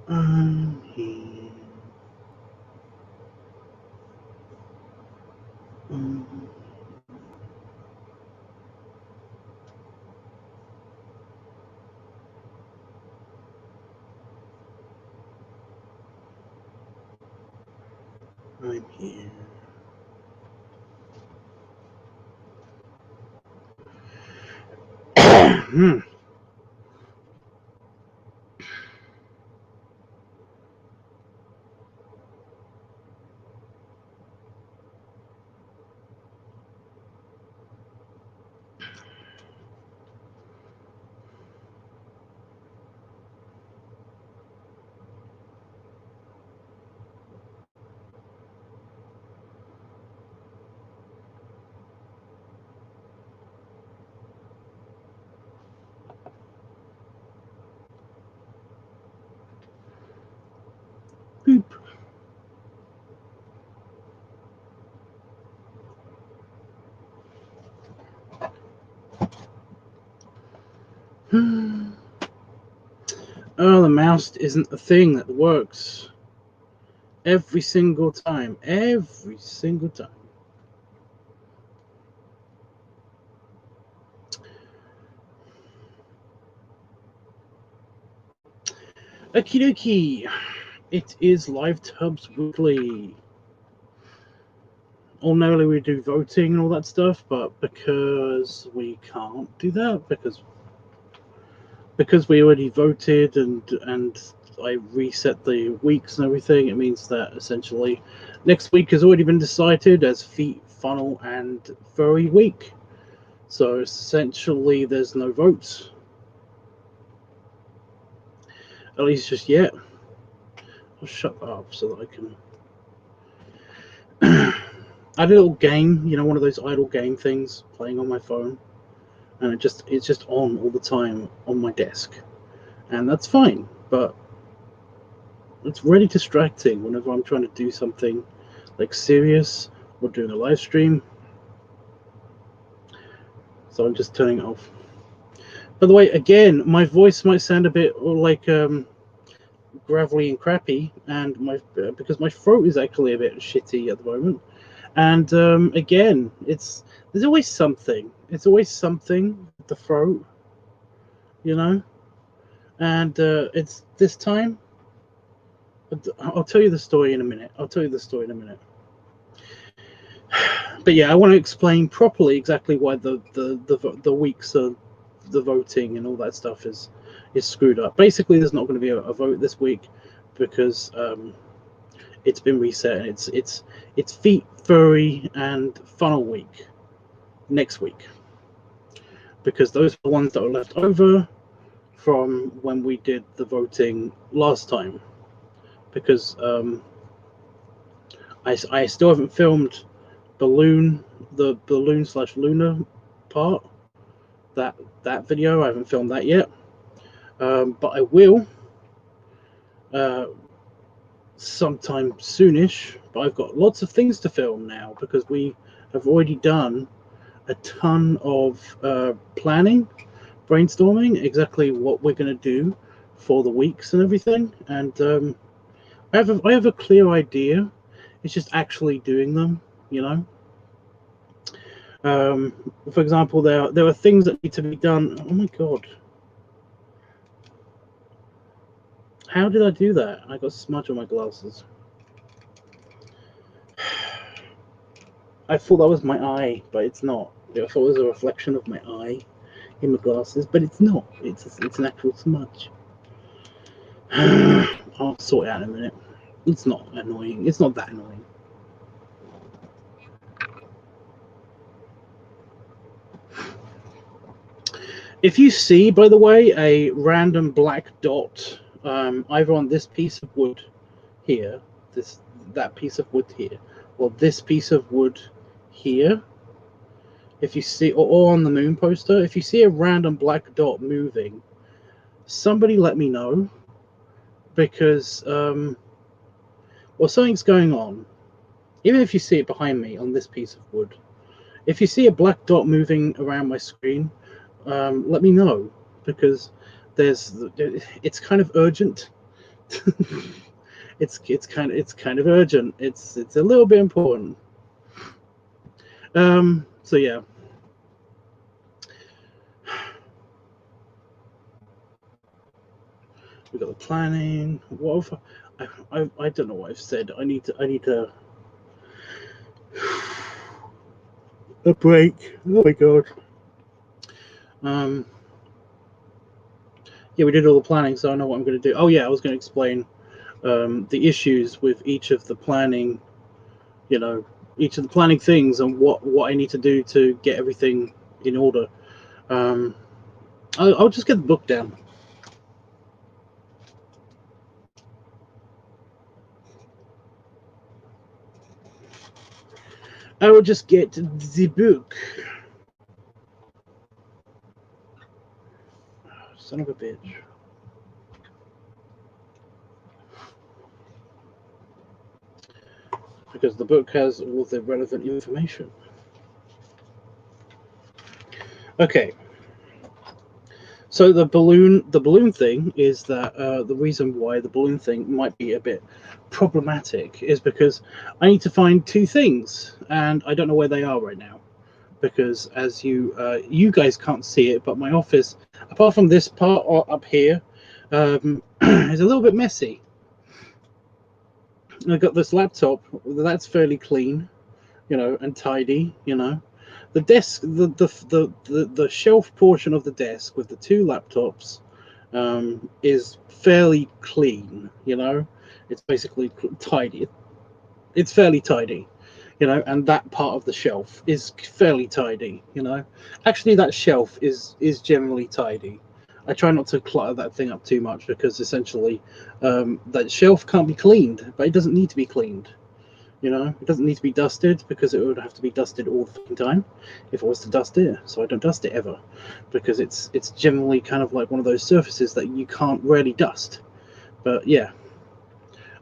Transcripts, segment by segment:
Here. Um, I'm here. Boop. Oh, the mouse isn't a thing that works every single time. Every single time. Okie dokie. It is LiveTubs Weekly. Ordinarily we do voting and all that stuff, but because we can't do that, because we already voted and I reset the weeks and everything, it means that essentially next week has already been decided as Feet, Funnel, and Furry Week. So essentially there's no votes. At least just yet. I'll shut that up so that I can... I did a little game, one of those idle game things, playing on my phone. And it's just on all the time on my desk. And that's fine, but it's really distracting whenever I'm trying to do something like serious or doing a live stream. So I'm just turning it off. By the way, again, my voice might sound a bit like gravelly and crappy, and because my throat is actually a bit shitty at the moment. And again, there's always something. It's always something with the throat, And it's this time. I'll tell you the story in a minute. But yeah, I want to explain properly exactly why the weeks of the voting and all that stuff is screwed up. Basically, there's not going to be a vote this week because it's been reset, and it's Feet, Furry, and Funnel Week next week, because those are the ones that are left over from when we did the voting last time. Because I still haven't filmed the balloon/lunar part, that video. I haven't filmed that yet, but I will sometime soonish. But I've got lots of things to film now because we have already done a ton of planning, brainstorming exactly what we're going to do for the weeks and everything. And I have a clear idea. It's just actually doing them, For example, there are things that need to be done. Oh my god. How did I do that? I got smudge on my glasses. I thought that was my eye, but it's not. I thought it was a reflection of my eye in my glasses, but it's not. It's an actual smudge. I'll sort it out in a minute. It's not annoying. It's not that annoying. If you see, by the way, a random black dot, either on this piece of wood here, that piece of wood here, or this piece of wood here, if you see, or on the moon poster, if you see a random black dot moving, somebody let me know, because well, something's going on. Even if you see it behind me on this piece of wood, if you see a black dot moving around my screen, let me know, because it's kind of urgent It's kind of urgent. It's a little bit important. So yeah. We got the planning. What have I don't know what I've said. I need to a break. Oh my god. Yeah, we did all the planning, so I know what I'm going to do. Oh yeah, I was going to explain the issues with each of the planning, each of the planning things and what I need to do to get everything in order. I'll just get the book down. I will just get the book. Son of a bitch. Because the book has all the relevant information. Okay. So the balloon thing is that the reason why the balloon thing might be a bit problematic is because I need to find two things, and I don't know where they are right now. Because as you guys can't see it, but my office, apart from this part up here, is a little bit messy. I've got this laptop that's fairly clean, and tidy, The desk, the shelf portion of the desk with the two laptops, is fairly clean. It's basically tidy. It's fairly tidy, and that part of the shelf is fairly tidy. Actually, that shelf is generally tidy. I try not to clutter that thing up too much because essentially, that shelf can't be cleaned, but it doesn't need to be cleaned. It doesn't need to be dusted because it would have to be dusted all the fucking time if I was to dust it. So I don't dust it ever because it's generally kind of like one of those surfaces that you can't really dust. But yeah,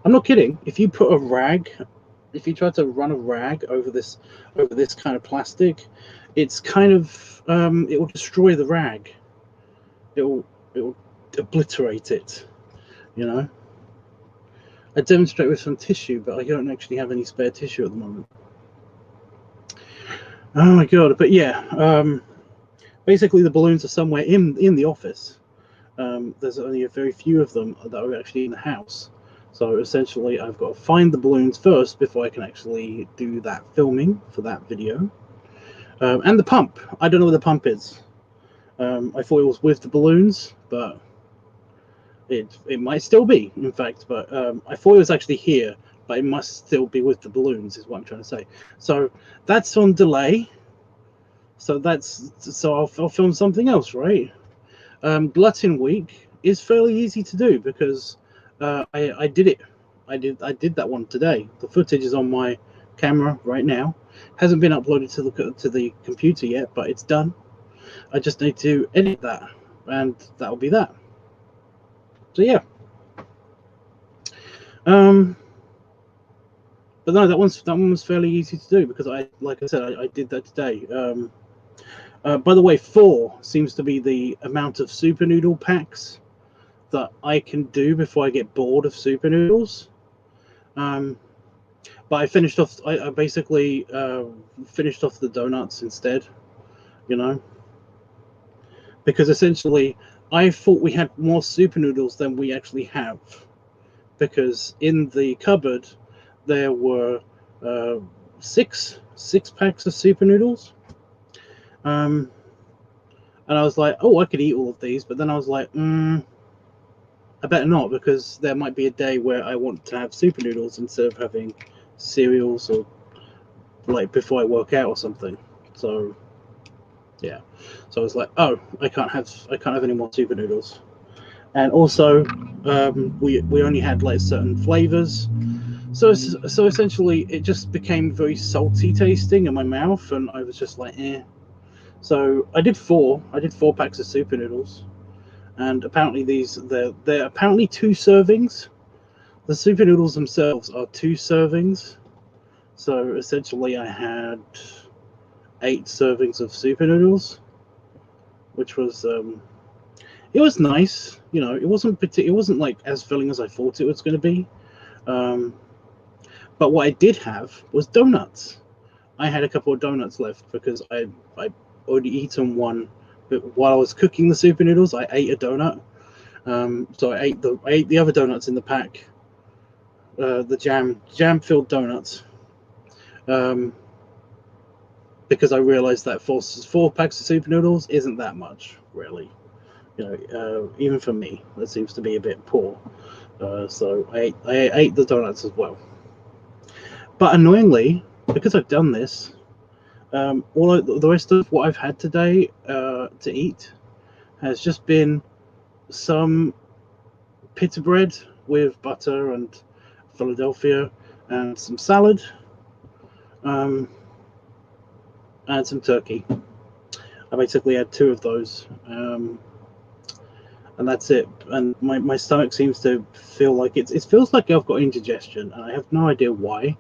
I'm not kidding. If you put a rag, if you try to run a rag over this kind of plastic, it's kind of it will destroy the rag. It will obliterate it. I demonstrate with some tissue, but I don't actually have any spare tissue at the moment. Oh my god! But yeah, basically the balloons are somewhere in the office. There's only a very few of them that are actually in the house. So essentially, I've got to find the balloons first before I can actually do that filming for that video. And the pump. I don't know where the pump is. I thought it was with the balloons, but it might still be, in fact. But I thought it was actually here, but it must still be with the balloons, is what I'm trying to say. So that's on delay. So I'll film something else, right? Glutton Week is fairly easy to do because I did it. I did that one today. The footage is on my camera right now. Hasn't been uploaded to the computer yet, but it's done. I just need to edit that, and that'll be that. So yeah. But no, that one was fairly easy to do because like I said, I did that today. By the way, 4 seems to be the amount of Super Noodle packs that I can do before I get bored of Super Noodles. But I finished off. I basically finished off the donuts instead. Because essentially I thought we had more Super Noodles than we actually have. Because in the cupboard there were 6 packs of Super Noodles. And I was like, oh, I could eat all of these, but then I was like, I better not, because there might be a day where I want to have Super Noodles instead of having cereals or like before I work out or something. So yeah, so I was like, oh, I can't have any more Super Noodles. And also, we only had like certain flavors, so essentially it just became very salty tasting in my mouth, and I was just like, eh. So I did 4 packs of Super Noodles, and apparently they're apparently 2 servings. The Super Noodles themselves are 2 servings. So essentially I had 8 servings of Super Noodles, which was it was nice. You know, it wasn't like as filling as I thought it was going to be. But what I did have was donuts. I had a couple of donuts left because I already eaten one. But while I was cooking the super noodles, I ate a donut. So I ate the other donuts in the pack. The jam filled donuts. Because I realized that four packs of super noodles isn't that much, really. You know, even for me, that seems to be a bit poor. So I ate the donuts as well. But annoyingly, because I've done this, the rest of what I've had today to eat has just been some pita bread with butter and Philadelphia and some salad and some turkey. I basically had 2 of those, and that's it. And my stomach seems to feel like it feels like I've got indigestion, and I have no idea why,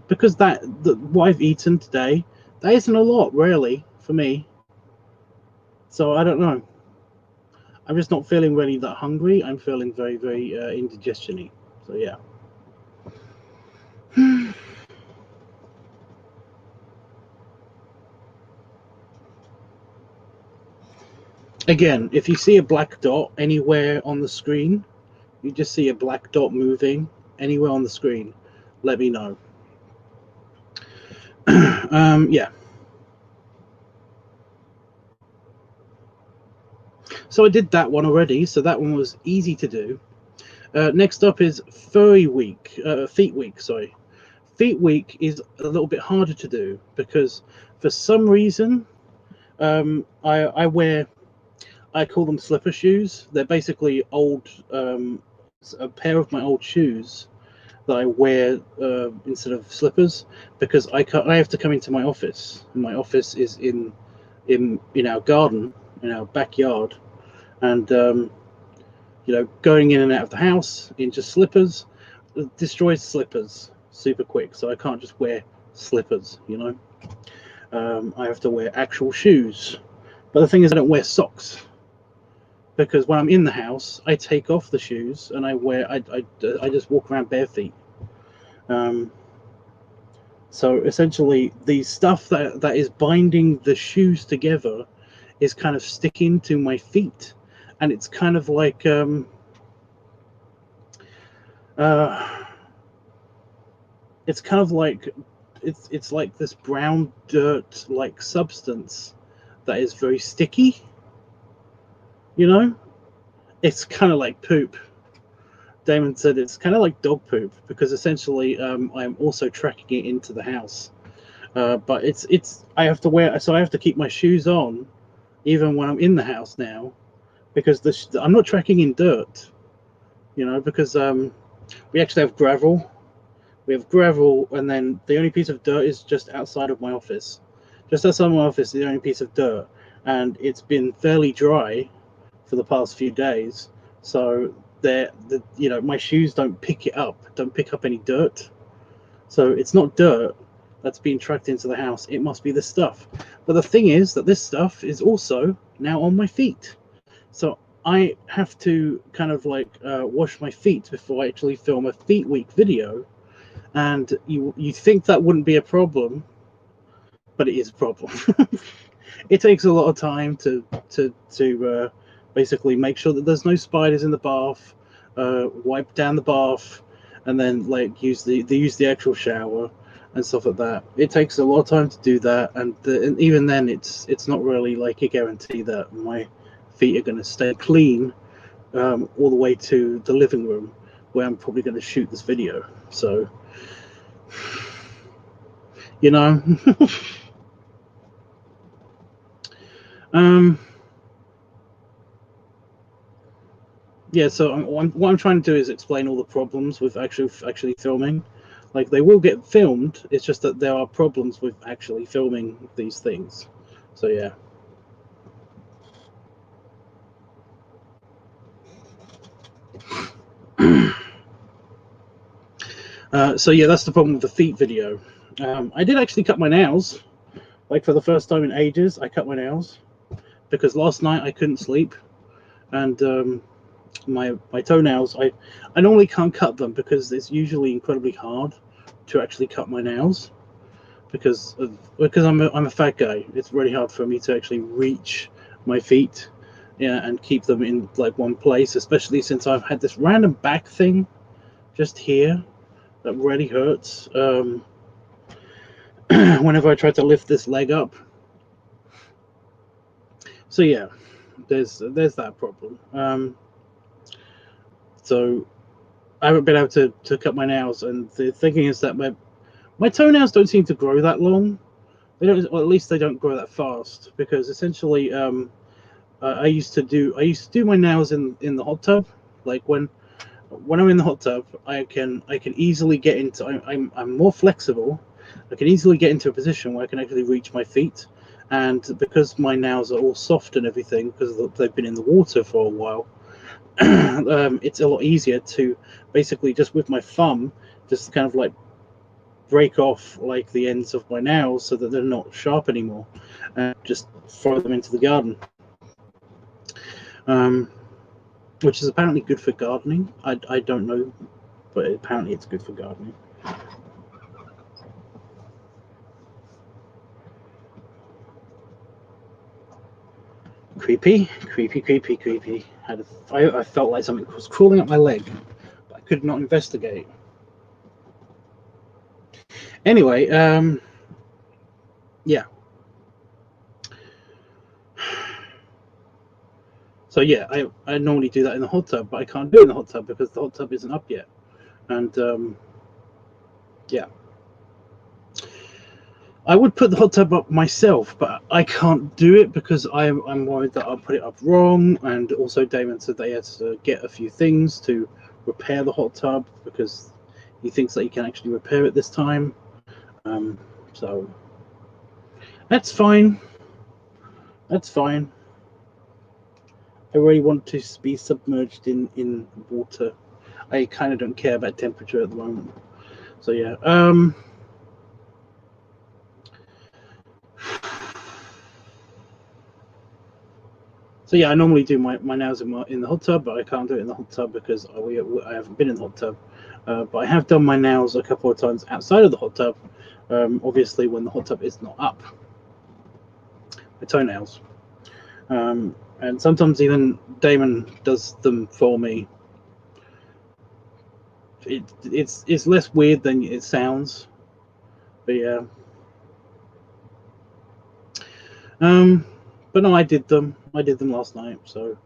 because what I've eaten today, that isn't a lot really for me. So I don't know. I'm just not feeling really that hungry. I'm feeling very, very indigestion-y. So yeah. Again, if you see a black dot anywhere on the screen, you just see a black dot moving anywhere on the screen, let me know. Yeah. So I did that one already, so that one was easy to do. Next up is Feet Week, sorry. Feet Week is a little bit harder to do because for some reason I call them slipper shoes. They're basically old, a pair of my old shoes that I wear instead of slippers because I have to come into my office. And my office is in our garden, in our backyard, and you know, going in and out of the house in just slippers destroys slippers super quick. So I can't just wear slippers, you know. I have to wear actual shoes. But the thing is, I don't wear socks because when I'm in the house, I take off the shoes and I just walk around bare feet. So essentially, the stuff that is binding the shoes together is kind of sticking to my feet, and it's kind of like it's like this brown dirt like substance that is very sticky. You know, it's kind of like poop. Damon said it's kind of like dog poop because essentially I'm also tracking it into the house. But I have to wear, so I have to keep my shoes on even when I'm in the house now because I'm not tracking in dirt, you know, because we actually have gravel. We have gravel, and then the only piece of dirt is just outside of my office. Just outside my office is the only piece of dirt, and it's been fairly dry for the past few days. So you know, my shoes don't pick up any dirt. So it's not dirt that's being tracked into the house. It must be the stuff. But the thing is that this stuff is also now on my feet. So I have to kind of like wash my feet before I actually film a Feet Week video. And you think that wouldn't be a problem, but it is a problem. It takes a lot of time to basically make sure that there's no spiders in the bath, wipe down the bath, and then like use the actual shower and stuff like that. It takes a lot of time to do that, and even then, it's not really like a guarantee that my feet are going to stay clean all the way to the living room where I'm probably going to shoot this video. So, you know. Yeah, so what I'm trying to do is explain all the problems with actually filming. Like, they will get filmed, it's just that there are problems with actually filming these things. So yeah. So yeah, that's the problem with the feet video. I did actually cut my nails. Like, for the first time in ages, I cut my nails because last night I couldn't sleep. and my toenails, I normally can't cut them because it's usually incredibly hard to actually cut my nails because I'm a fat guy. It's really hard for me to actually reach my feet, yeah, and keep them in like one place, especially since I've had this random back thing just here that really hurts whenever I try to lift this leg up. So yeah, there's that problem. So I haven't been able to cut my nails, and the thinking is that my toenails don't seem to grow that long. They don't, or at least they don't grow that fast, because essentially I used to do my nails in the hot tub. Like when I'm in the hot tub, I can easily get into. I'm more flexible. I can easily get into a position where I can actually reach my feet, and because my nails are all soft and everything, because they've been in the water for a while, it's a lot easier to basically just with my thumb, just kind of like break off like the ends of my nails so that they're not sharp anymore, and just throw them into the garden. Which is apparently good for gardening. I don't know, but apparently it's good for gardening. Creepy. I felt like something was crawling up my leg, but I could not investigate. Anyway, yeah. So yeah, I normally do that in the hot tub, but I can't do it in the hot tub because the hot tub isn't up yet. And yeah, I would put the hot tub up myself, but I can't do it because I'm worried that I'll put it up wrong. And also, Damon said they had to get a few things to repair the hot tub because he thinks that he can actually repair it this time. So that's fine. That's fine. I really want to be submerged in water. I kind of don't care about temperature at the moment. So yeah. So yeah, I normally do my nails in the hot tub, but I can't do it in the hot tub because I haven't been in the hot tub. But I have done my nails a couple of times outside of the hot tub. Obviously, when the hot tub is not up, my toenails. And sometimes even Damon does them for me. It's less weird than it sounds, but yeah. But no, I did them. I did them last night, so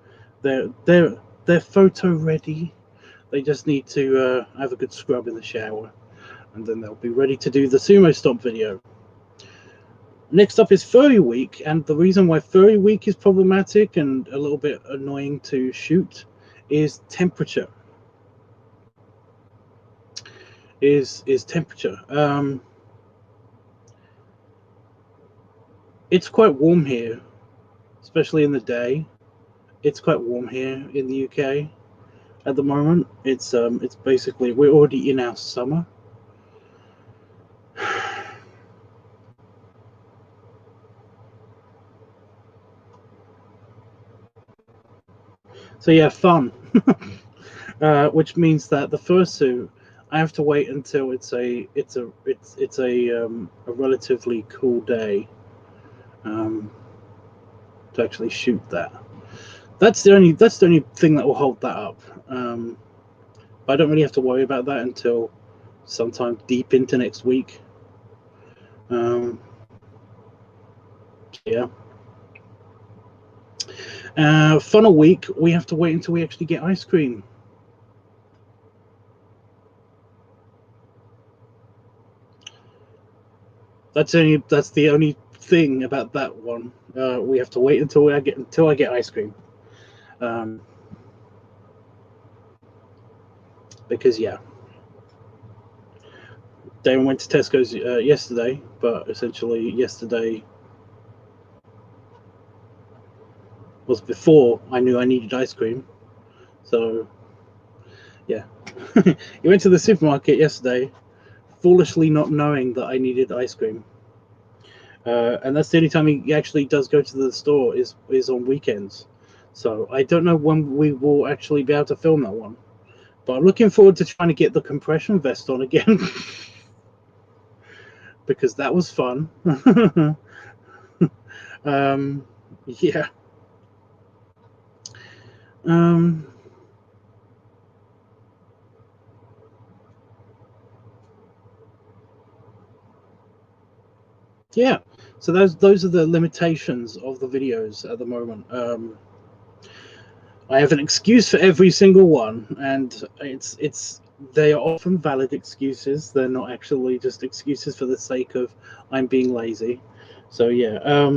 they're photo ready. They just need to have a good scrub in the shower, and then they'll be ready to do the sumo stomp video. Next up is Furry Week, and the reason why Furry Week is problematic and a little bit annoying to shoot is temperature. Is temperature. It's quite warm here, especially in the day. It's quite warm here in the UK at the moment. It's basically we're already in our summer. So yeah, fun. Which means that the fursuit, I have to wait until it's a relatively cool day to actually shoot that. That's the only thing that will hold that up. But I don't really have to worry about that until sometime deep into next week. Yeah. Funnel week, we have to wait until we actually get ice cream. That's the only thing about that one. We have to wait until I get ice cream. Because yeah, Damon went to Tesco's yesterday, but essentially yesterday was before I knew I needed ice cream. So yeah, he went to the supermarket yesterday, foolishly not knowing that I needed ice cream. And that's the only time he actually does go to the store is on weekends. So I don't know when we will actually be able to film that one. But I'm looking forward to trying to get the compression vest on again. Because that was fun. Yeah. Yeah. So those are the limitations of the videos at the moment. I have an excuse for every single one, and they are often valid excuses. They're not actually just excuses for the sake of I'm being lazy. So yeah.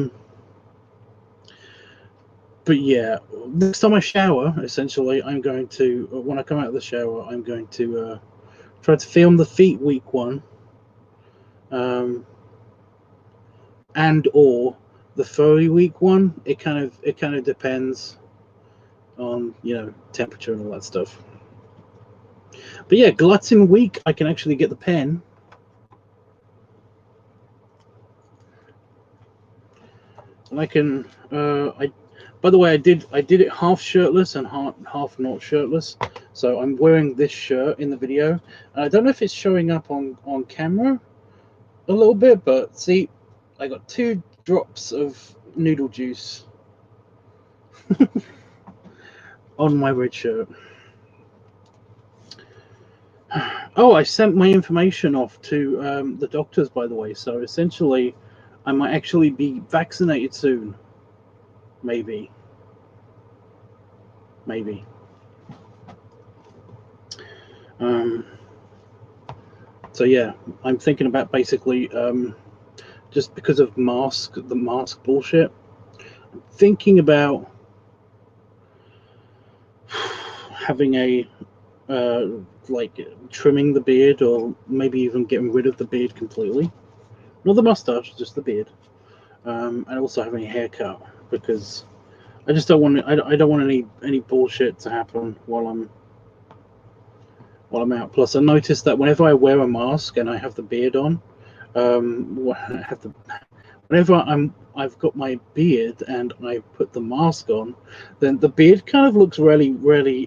But yeah, next time I shower, essentially, I'm going to, when I come out of the shower, I'm going to try to film the feet week one, and or the furry week one. It kind of depends on temperature and all that stuff. But yeah, glutton week, I can actually get the pen. And I can. By the way, I did it half shirtless and half not shirtless. So I'm wearing this shirt in the video. And I don't know if it's showing up on camera a little bit, but see, I got 2 drops of noodle juice on my red shirt. Oh, I sent my information off to the doctors, by the way. So essentially, I might actually be vaccinated soon. Maybe. So yeah, I'm thinking about basically just because of the mask bullshit. I'm thinking about having a like trimming the beard, or maybe even getting rid of the beard completely. Not the mustache, just the beard. And also having a haircut, because I just don't want I don't want any bullshit to happen while I'm out. Plus, I noticed that whenever I wear a mask and I have the beard on, whenever I've got my beard and I put the mask on, then the beard kind of looks really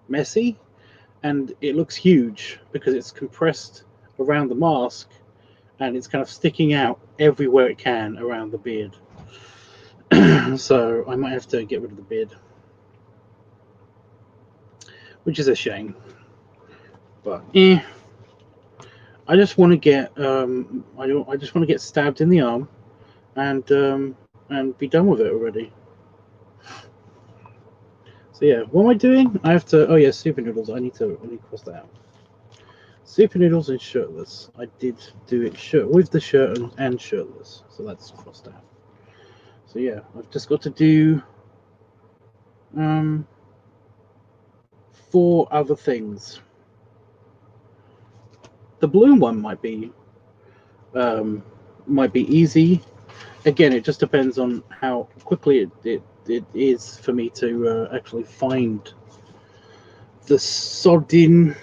messy, and it looks huge because it's compressed around the mask, and it's kind of sticking out everywhere it can around the beard. So I might have to get rid of the beard, which is a shame. But I just want to get I just want to get stabbed in the arm and be done with it already. So yeah, what am I doing? I have to. Oh yeah, super noodles. I need to cross that out. Super noodles and shirtless. I did do it with the shirt and shirtless, so that's crossed out. So yeah, I've just got to do 4 other things. The balloon one might be easy. Again, it just depends on how quickly it is for me to actually find the sodding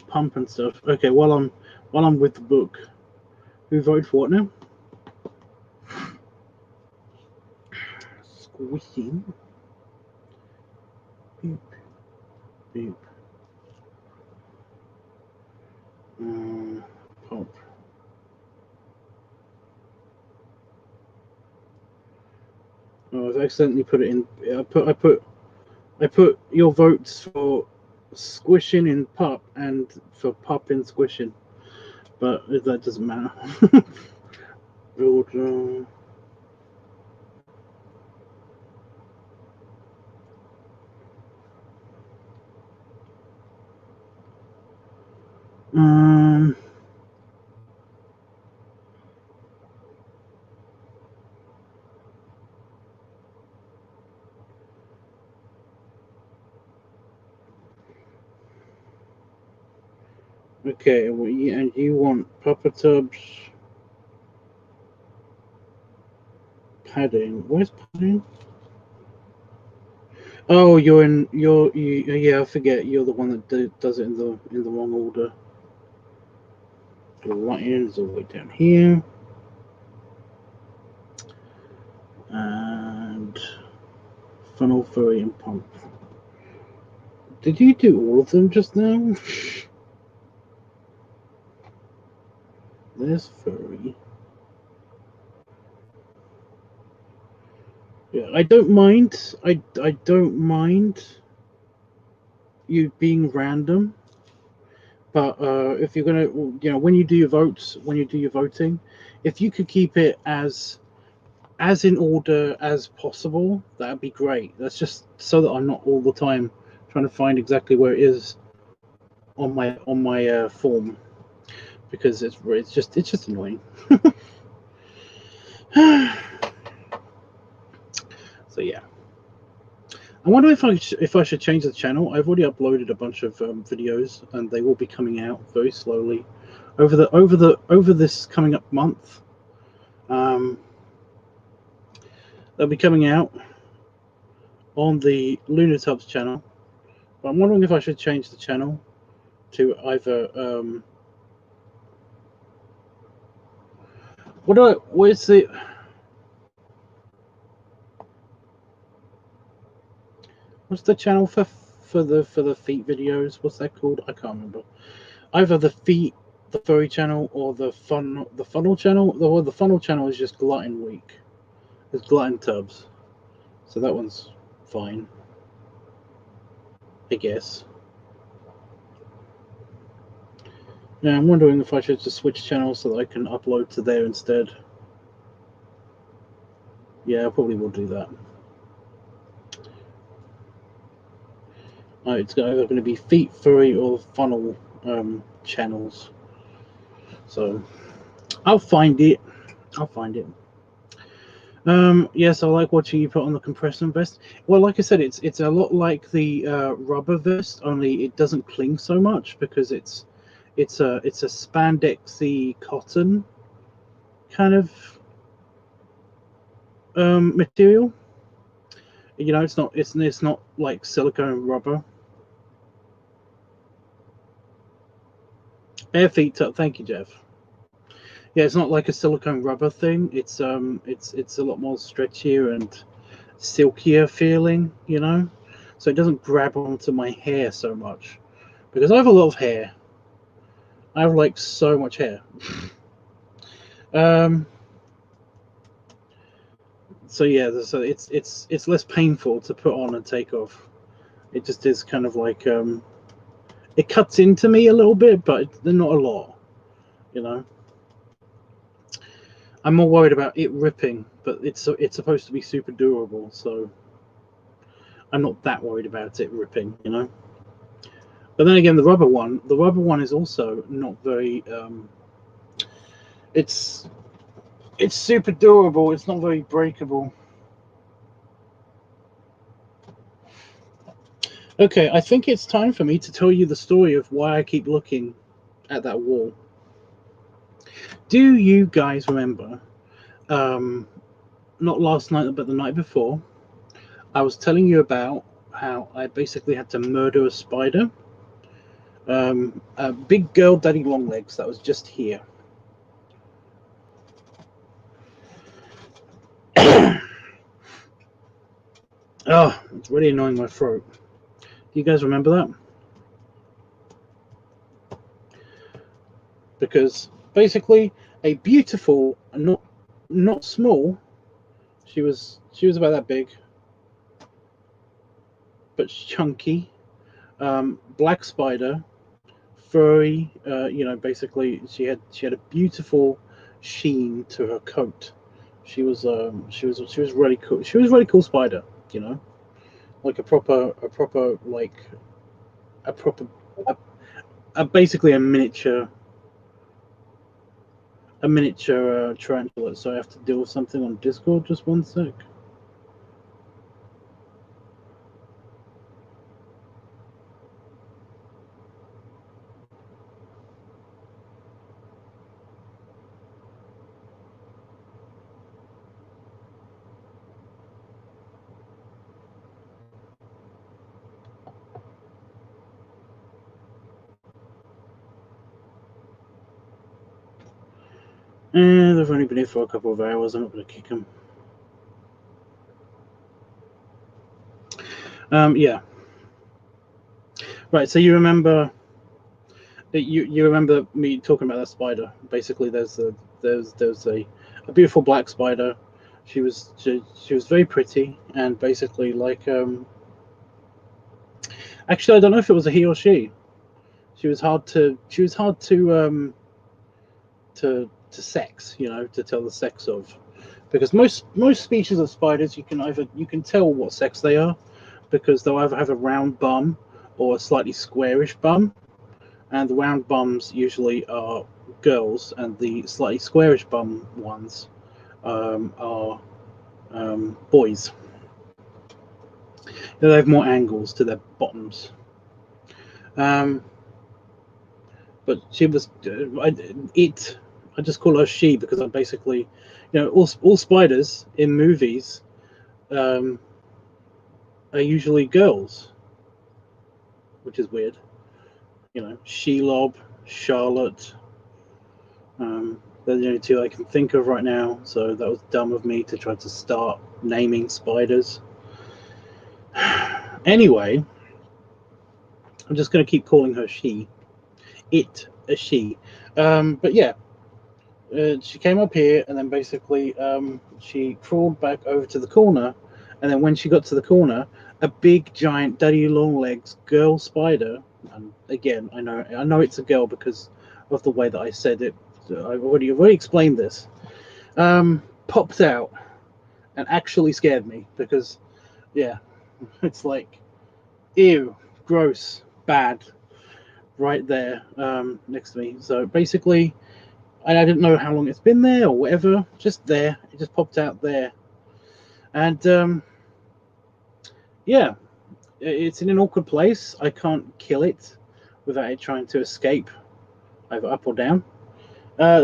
pump and stuff. Okay, while I'm with the book, who voted for what now? Squishing. Beep. Beep. Pump. Oh, I've accidentally put it in. I put your votes for squishing in pup and for pup in squishing, but that doesn't matter. Build. Okay, well, and you want Papa Tub's padding? Where's padding? Oh, yeah, I forget. You're the one that does it in the wrong order. Lions all the way down here. And funnel, furry, and pump. Did you do all of them just now? There's furry. Yeah, I don't mind. I don't mind you being random, but if you're gonna, when you do your votes, when you do your voting, if you could keep it as in order as possible, that'd be great. That's just so that I'm not all the time trying to find exactly where it is on my form, because it's just annoying. So yeah, I wonder if I should change the channel. I've already uploaded a bunch of videos, and they will be coming out very slowly over this coming up month. They'll be coming out on the LiveTUBBs channel. But I'm wondering if I should change the channel to either what's the channel for the feet videos? What's that called? I can't remember. Either the feet, the furry channel, or the funnel channel. The funnel channel is just Glutton Week. It's Glutton Tubs, so that one's fine, I guess. Yeah, I'm wondering if I should just switch channels so that I can upload to there instead. Yeah, I probably will do that. It's either going to be feet, furry, or funnel channels. So I'll find it. Yes, I like watching you put on the compression vest. Well, like I said, it's a lot like the rubber vest, only it doesn't cling so much because it's a spandexy cotton kind of material. It's not like silicone rubber. Air feet up. Thank you, Jeff. Yeah, it's not like a silicone rubber thing. It's a lot more stretchier and silkier feeling, so it doesn't grab onto my hair so much, because I have a lot of hair. I have like so much hair. So yeah, so it's less painful to put on and take off. It just is kind of like it cuts into me a little bit, but not a lot, I'm more worried about it ripping, but it's supposed to be super durable, so I'm not that worried about it ripping, But then again, the rubber one is also not very. It's super durable. It's not very breakable. Okay, I think it's time for me to tell you the story of why I keep looking at that wall. Do you guys remember? Not last night, but the night before, I was telling you about how I basically had to murder a spider. A big girl, daddy long legs that was just here. Oh, it's really annoying my throat. Do you guys remember that? Because basically, a beautiful, not small. She was about that big, but chunky, black spider, furry. Basically, she had a beautiful sheen to her coat. She was really cool. She was a really cool spider. Like a proper like a proper basically a miniature tarantula. So I have to deal with something on Discord. Just one sec. And they've only been here for a couple of hours. I'm not going to kick them. Yeah. Right. So you remember you remember me talking about that spider? Basically, there's a beautiful black spider. She was very pretty, and basically like actually I don't know if it was a he or she. She was hard to to sex, you know, to tell the sex of, because most species of spiders you can tell what sex they are, because they'll either have a round bum or a slightly squarish bum, and the round bums usually are girls, and the slightly squarish bum ones are boys. They have more angles to their bottoms. But she was I just call her she because I'm basically, you know, all spiders in movies are usually girls, which is weird. You know, Shelob, Charlotte. They're the only two I can think of right now, so that was dumb of me to try to start naming spiders. Anyway, I'm just going to keep calling her she. It, a she. But yeah, she came up here, and then basically she crawled back over to the corner, and then when she got to the corner, a big giant daddy long legs girl spider, and again I know it's a girl because of the way that I said it. I've already explained this. Popped out and actually scared me because, yeah, it's like, ew, gross, bad, right there next to me. So basically, I didn't know how long it's been there or whatever. Just there, it just popped out there, and yeah, it's in an awkward place. I can't kill it without it trying to escape, either up or down.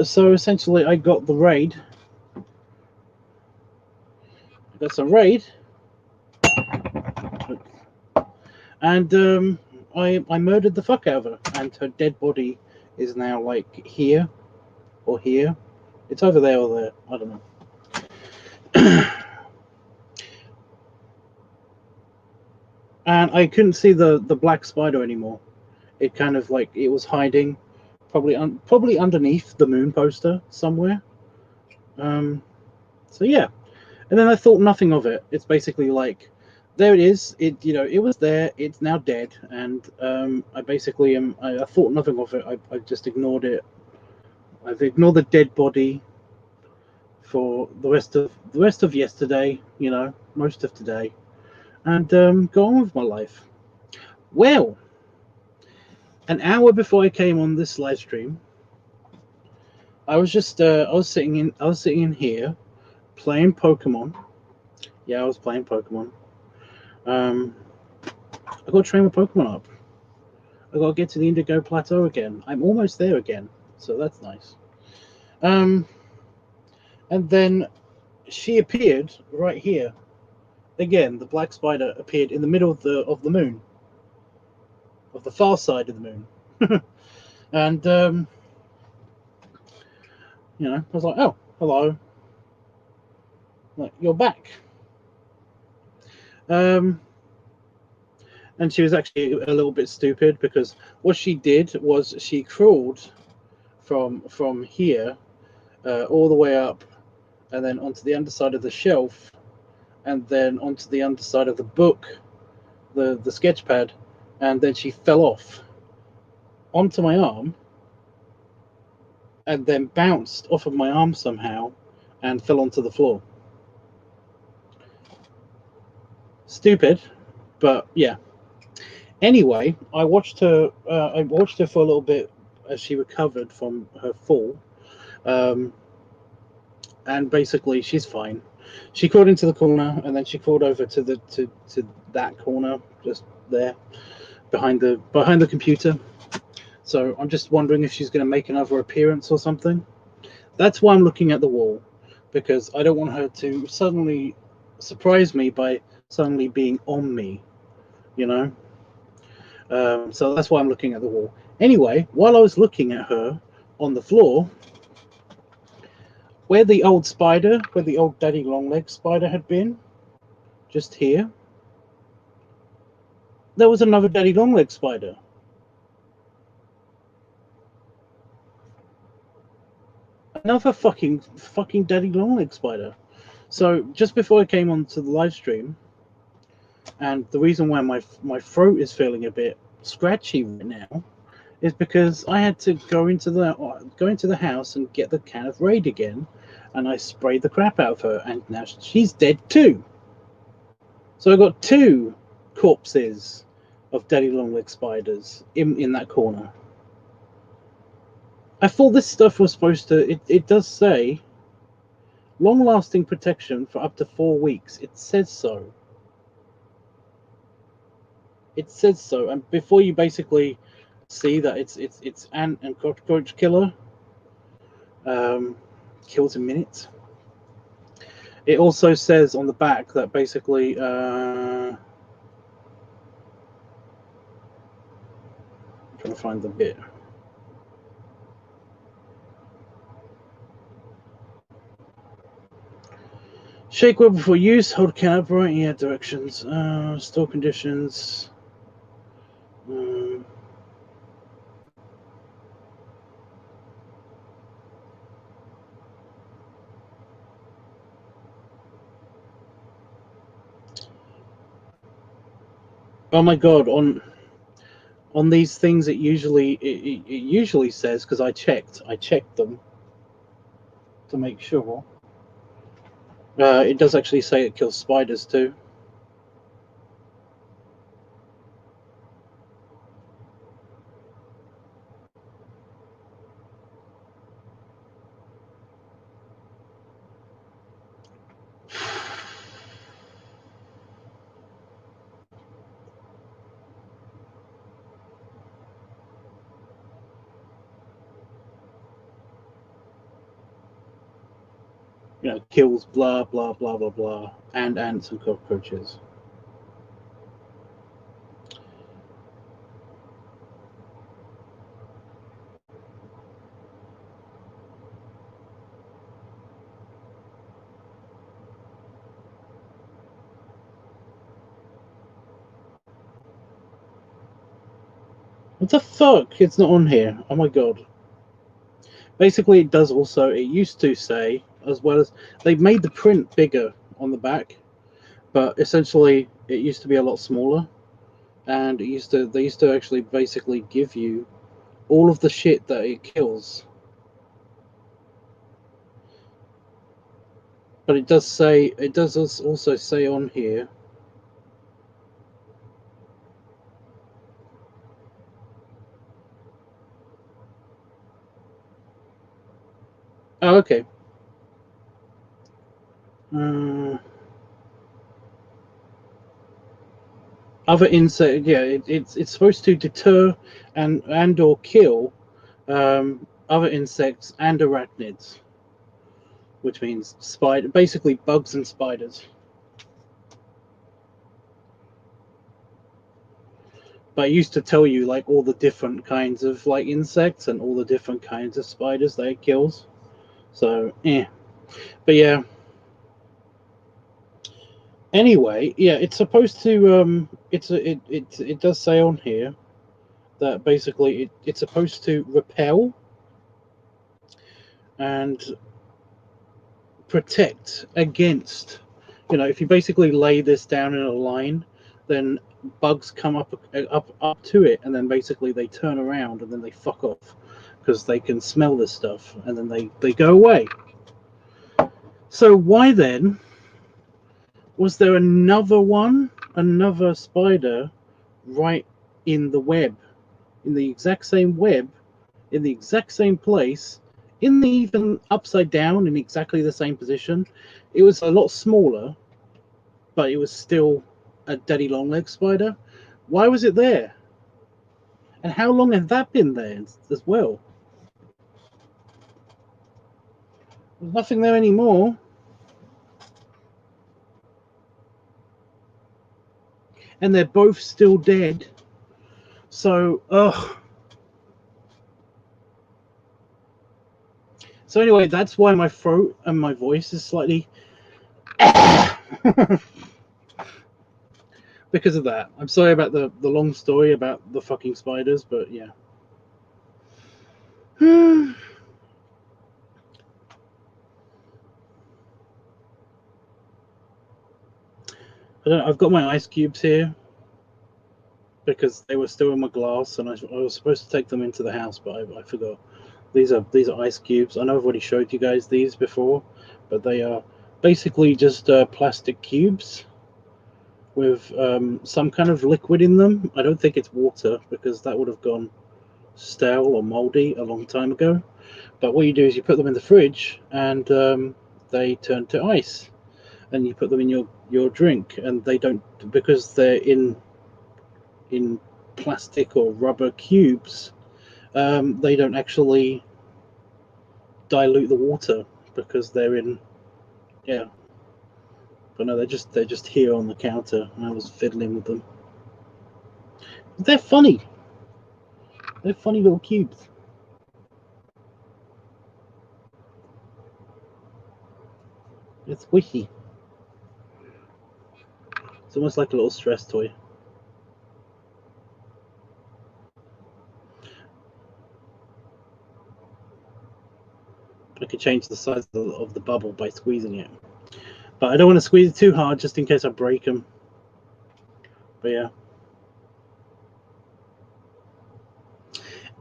So essentially, I got the raid. I got some raid, and I murdered the fuck out of her, and her dead body is now like here or here. It's over there or there. I don't know. And I couldn't see the black spider anymore. It kind of like it was hiding, probably underneath the moon poster somewhere. So yeah, and then I thought nothing of it. It's basically like, there it is. It, you know, it was there. It's now dead, and I basically I thought nothing of it. I just ignored it. I've ignored the dead body for the rest of yesterday. You know, most of today, and go on with my life. Well, an hour before I came on this live stream, I was just I was sitting in here playing Pokemon. Yeah, I was playing Pokemon. I got to train my Pokemon up. I got to get to the Indigo Plateau again. I'm almost there again, so that's nice. And then she appeared right here. Again, the black spider appeared in the middle of the moon, of the far side of the moon. And you know, I was like, oh, hello. Like, you're back. And she was actually a little bit stupid, because what she did was she crawled from here all the way up, and then onto the underside of the shelf, and then onto the underside of the book, the sketch pad, and then she fell off onto my arm, and then bounced off of my arm somehow and fell onto the floor. Stupid, but yeah. Anyway, I watched her for a little bit as she recovered from her fall, and basically she's fine. She crawled into the corner, and then she crawled over to that corner just there behind the computer. So I'm just wondering if she's going to make another appearance or something. That's why I'm looking at the wall, because I don't want her to suddenly surprise me by suddenly being on me, you know. So that's why I'm looking at the wall. Anyway, while I was looking at her on the floor, where the old spider, where the old daddy long leg spider had been, just here, there was another daddy long leg spider. Another fucking daddy long leg spider. So just before I came onto the live stream, and the reason why my throat is feeling a bit scratchy right now is because I had to go into the house and get the can of Raid again, and I sprayed the crap out of her, and now she's dead too. So I got 2 corpses of daddy long leg spiders in that corner. I thought this stuff was supposed to. It does say long-lasting protection for up to 4 weeks. It says so. It says so, and before you basically see that it's ant and cockroach killer, kills in minutes. It also says on the back that basically I'm trying to find the bit. Shake well before use. Hold can up right. Yeah, directions. Store conditions. Oh my god! On these things, it usually says, because I checked them to make sure. It does actually say it kills spiders too. You know, kills blah blah blah blah blah, and ants and cockroaches. What the fuck? It's not on here. Oh my god. Basically, it does also. It used to say, as well as they've made the print bigger on the back, but essentially it used to be a lot smaller, and they used to actually basically give you all of the shit that it kills. But it does also say on here. Oh, okay. Other insect, yeah, it's supposed to deter and or kill other insects and arachnids, which means basically bugs and spiders. But it used to tell you like all the different kinds of like insects and all the different kinds of spiders that it kills. So, but yeah. Anyway, yeah, it's supposed to. It does say on here that basically it's supposed to repel and protect against. You know, if you basically lay this down in a line, then bugs come up to it, and then basically they turn around and then they fuck off because they can smell this stuff, and then they go away. So why then was there another spider right in the web, in the exact same web, in the exact same place, in the even upside down in exactly the same position? It was a lot smaller, but it was still a daddy long leg spider. Why was it there? And how long had that been there as well? There's nothing there anymore. And they're both still dead. So, So anyway, that's why my throat and my voice is slightly because of that. I'm sorry about the long story about the fucking spiders, but yeah. I don't know, I've got my ice cubes here because they were still in my glass, and I was supposed to take them into the house, but I forgot. These are ice cubes. I know I've already showed you guys these before, but they are basically just plastic cubes with some kind of liquid in them. I don't think it's water because that would have gone stale or moldy a long time ago. But what you do is you put them in the fridge, and they turn to ice, and you put them in your drink, and they don't, because they're in plastic or rubber cubes. They don't actually dilute the water because they're in, yeah. But no, they're just here on the counter, and I was fiddling with them. They're funny. They're funny little cubes. It's squishy. It's almost like a little stress toy. I could change the size of the bubble by squeezing it. But I don't want to squeeze it too hard just in case I break them. But yeah.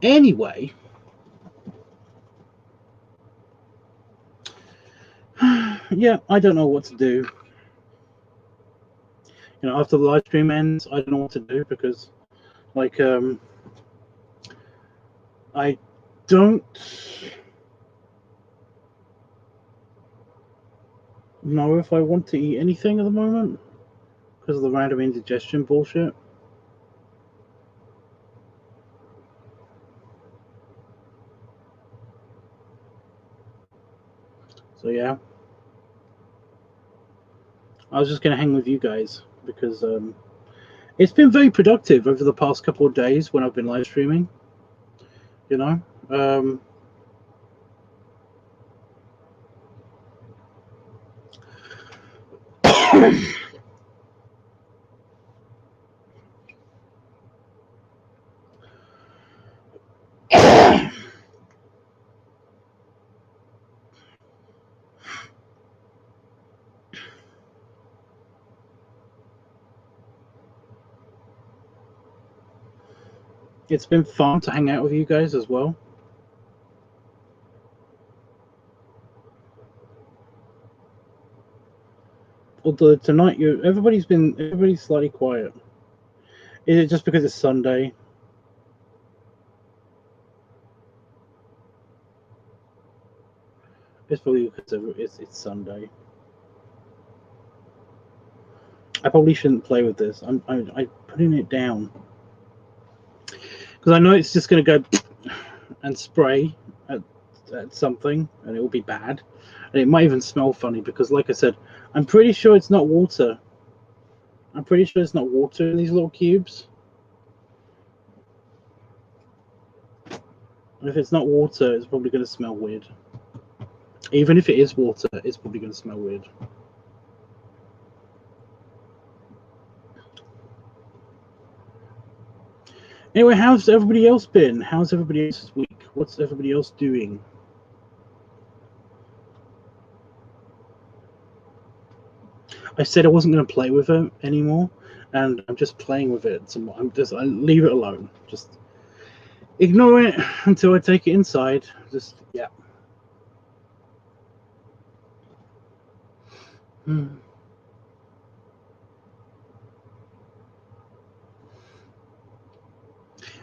Anyway. Yeah, I don't know what to do. You know, after the live stream ends, I don't know what to do because, like, I don't know if I want to eat anything at the moment because of the random indigestion bullshit. So yeah, I was just gonna hang with you guys because it's been very productive over the past couple of days when I've been live streaming. You know, it's been fun to hang out with you guys as well. Although tonight everybody's slightly quiet. Is it just because it's Sunday? It's probably because it's Sunday. I probably shouldn't play with this. I'm putting it down because I know it's just going to go and spray at something, and it will be bad, and it might even smell funny because, like I said, I'm pretty sure it's not water. I'm pretty sure it's not water in these little cubes. And if it's not water, it's probably going to smell weird. Even if it is water, it's probably going to smell weird. Anyway, how's everybody else been? How's everybody else's week? What's everybody else doing? I said I wasn't going to play with it anymore, and I'm just playing with it some more. I leave it alone. Just ignore it until I take it inside. Just, yeah.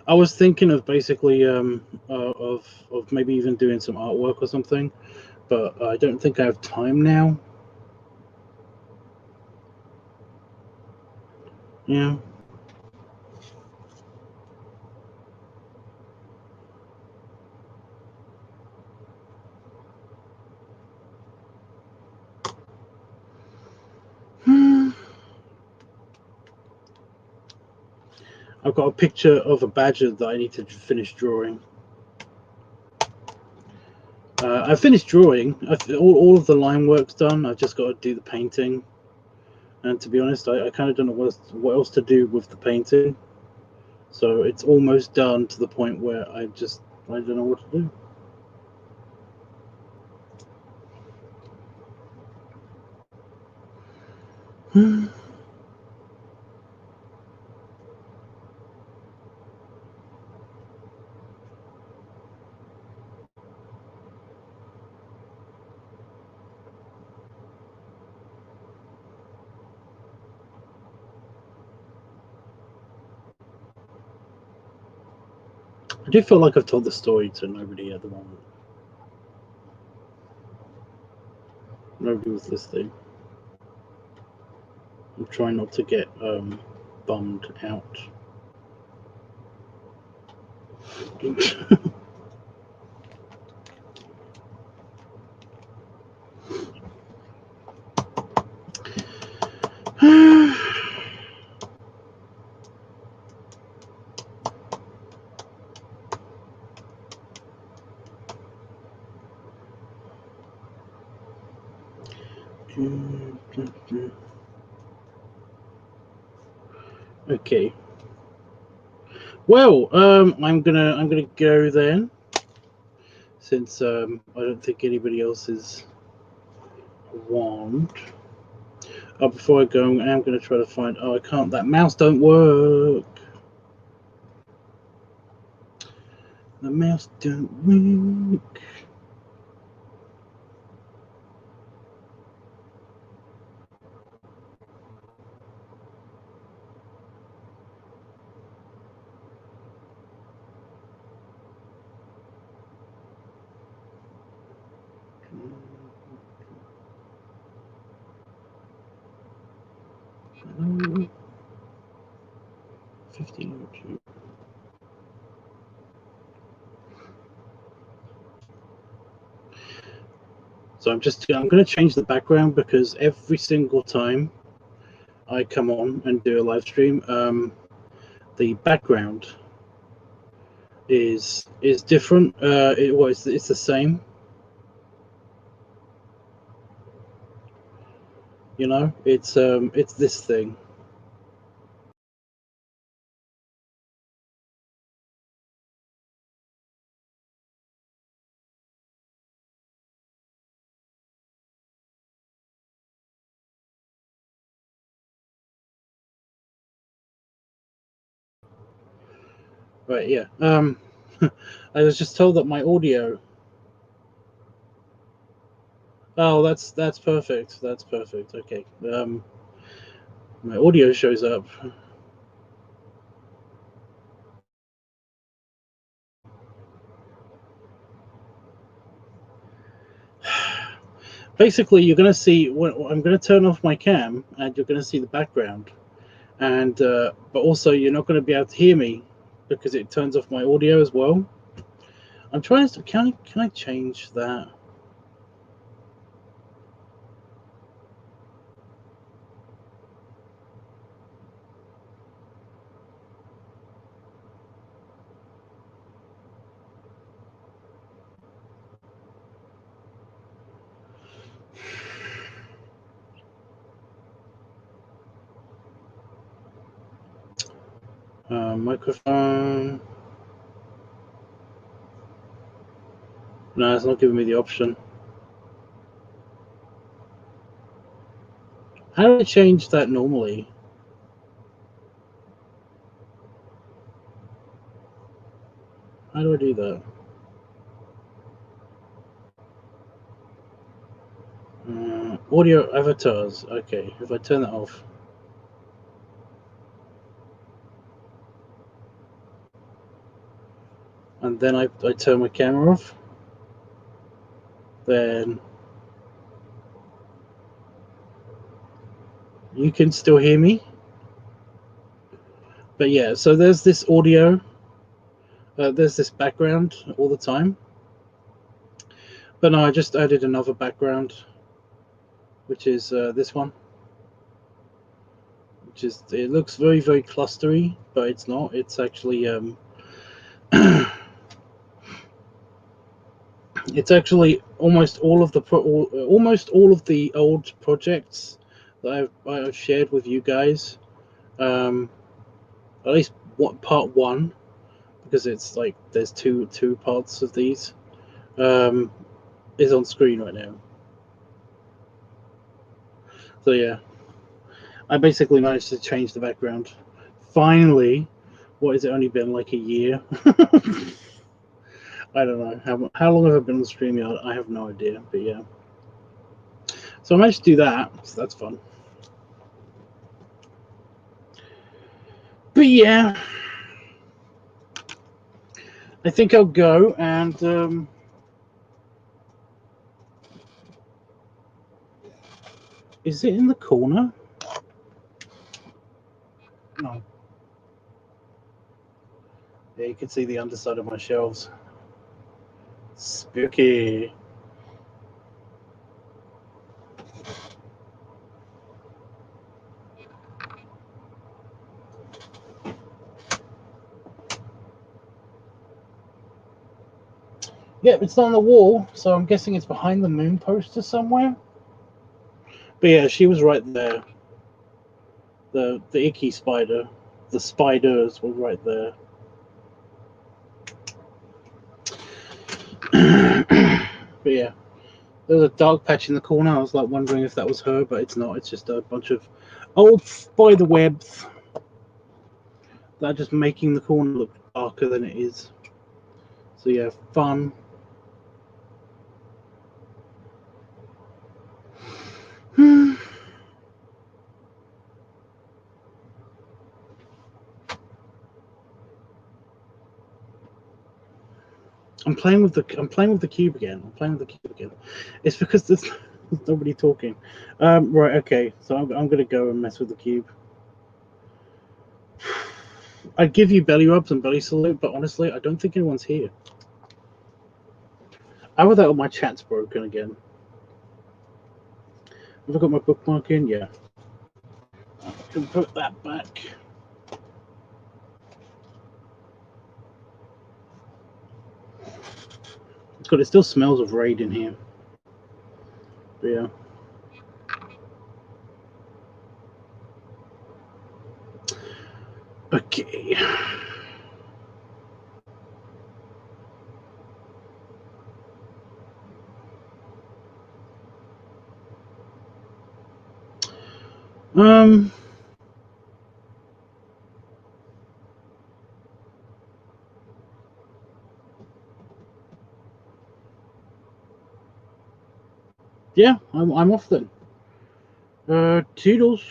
I was thinking of basically of maybe even doing some artwork or something, but I don't think I have time now. Yeah. I've got a picture of a badger that I need to finish drawing. I finished drawing. All of the line work's done. I've just got to do the painting. And to be honest, I kind of don't know what else to do with the painting. So it's almost done to the point where I don't know what to do. I do feel like I've told the story to nobody at the moment. Nobody was listening. I'm trying not to get bummed out. Okay. Well, I'm gonna go then, since I don't think anybody else is around. Before I go, I'm gonna try to find. Oh, I can't. That mouse don't work. The mouse don't work. Hello. 1502. So I'm going to change the background because every single time I come on and do a live stream, the background is different. It's the same. You know, it's this thing. Right, yeah. I was just told that my audio. Oh, that's perfect. That's perfect. Okay. My audio shows up. Basically, you're going to see. I'm going to turn off my cam, and you're going to see the background. And but also, you're not going to be able to hear me because it turns off my audio as well. I'm trying to. Can I change that? Microphone. No, it's not giving me the option. How do I change that normally? How do I do that? Audio avatars. Okay, if I turn that off. And then I turn my camera off. Then you can still hear me. But yeah, so there's this audio. There's this background all the time. But no, I just added another background, which is this one. It looks very, very clustery, but it's not. It's actually It's actually almost all of the old projects that I've shared with you guys. At least what part one, because it's like there's two parts of these. Is on screen right now. So yeah, I basically managed to change the background. Finally, what has it only been like a year? I don't know how long have I been on StreamYard? I have no idea, but yeah. So I managed to do that. So that's fun. But yeah, I think I'll go and is it in the corner? No. Yeah, you can see the underside of my shelves. Spooky. Yeah, it's not on the wall, so I'm guessing it's behind the moon poster somewhere. But yeah, she was right there. The icky spider. The spiders were right there. But yeah, there's a dark patch in the corner. I was like wondering if that was her, but it's not. It's just a bunch of old spider webs that are just making the corner look darker than it is. So yeah, fun. I'm playing with the cube again. It's because there's nobody talking. Right, okay. So I'm gonna go and mess with the cube. I'd give you belly rubs and belly salute, but honestly, I don't think anyone's here. How about that? My chat's broken again. Have I got my bookmark in? Yeah. I can put that back. God, it still smells of raid in here. But yeah. Okay. Yeah, I'm off then. Toodles.